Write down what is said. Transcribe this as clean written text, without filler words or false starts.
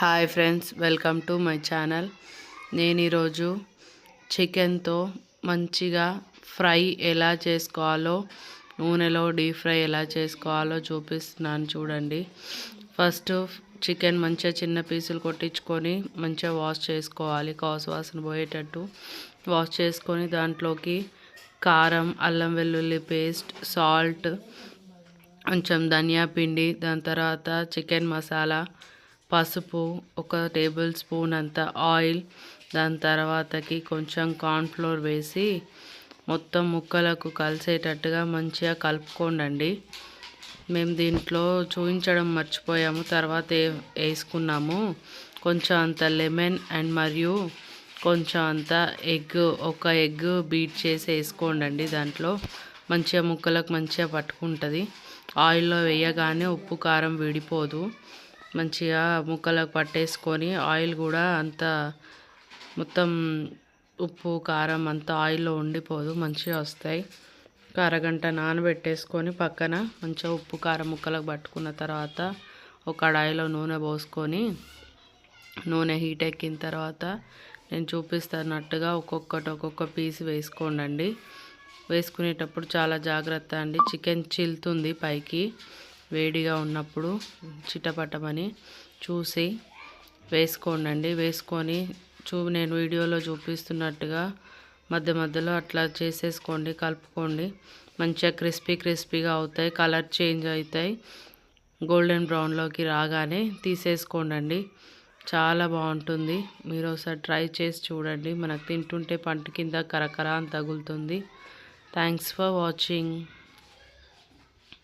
Hi friends, welcome to my channel. నేను ఈరోజు చికెన్తో మంచిగా ఫ్రై ఎలా చేసుకోవాలో, నూనెలో డీప్ ఫ్రై ఎలా చేసుకోవాలో చూపిస్తున్నాను చూడండి. ఫస్ట్ చికెన్ మంచిగా చిన్న పీసులు కొట్టించుకొని మంచిగా వాష్ చేసుకోవాలి. కాసు వాసన పోయేటట్టు వాష్ చేసుకొని దాంట్లోకి కారం, అల్లం వెల్లుల్లి పేస్ట్, సాల్ట్, కొంచెం ధనియా పిండి, దాని తర్వాత చికెన్ మసాలా, పసుపు, 1 టేబుల్ స్పూన్ అంత ఆయిల్, దాని తర్వాతకి కొంచెం కార్న్ఫ్లోర్ వేసి మొత్తం ముక్కలకు కలిసేటట్టుగా మంచిగా కలుపుకోండి. మేము దీంట్లో చూపించడం మర్చిపోయాము, తర్వాత వేసుకున్నాము. కొంచెం అంత లెమన్ అండ్ మరియు కొంచెం అంత ఒక ఎగ్ బీట్ చేసి వేసుకోండి. దాంట్లో మంచిగా ముక్కలకు మంచిగా పట్టుకుంటుంది. ఆయిల్లో వేయగానే ఉప్పు కారం విడిపోదు. మంచిగా ముక్కలకు పట్టేసుకొని ఆయిల్ కూడా అంత మొత్తం ఉప్పు కారం అంతా ఆయిల్లో ఉండిపోదు, మంచిగా వస్తాయి. ఒక అరగంట నానబెట్టేసుకొని పక్కన మంచిగా ఉప్పు కారం ముక్కలకు పట్టుకున్న తర్వాత ఒక కడాయిలో నూనె పోసుకొని, నూనె హీట్ ఎక్కిన తర్వాత నేను చూపిస్తున్నట్టుగా ఒక్కొక్క పీస్ వేసుకోండి. వేసుకునేటప్పుడు చాలా జాగ్రత్త అండి, చికెన్ చిల్లుతుంది పైకి. వేడిగా ఉన్నప్పుడు చిటపటమని చూసి వేసుకోండి. వేసుకొని నేను వీడియోలో చూపిస్తున్నట్టుగా మధ్య మధ్యలో అట్లా చేసేసుకోండి, కలుపుకోండి. మంచిగా క్రిస్పీగా అవుతాయి, కలర్ చేంజ్ అవుతాయి. గోల్డెన్ బ్రౌన్లోకి రాగానే తీసేసుకోండి. చాలా బాగుంటుంది. మీరు ఒకసారి ట్రై చేసి చూడండి. మనకు తింటుంటే పంట కింద కరకర అని తగులుతుంది. Thanks for watching.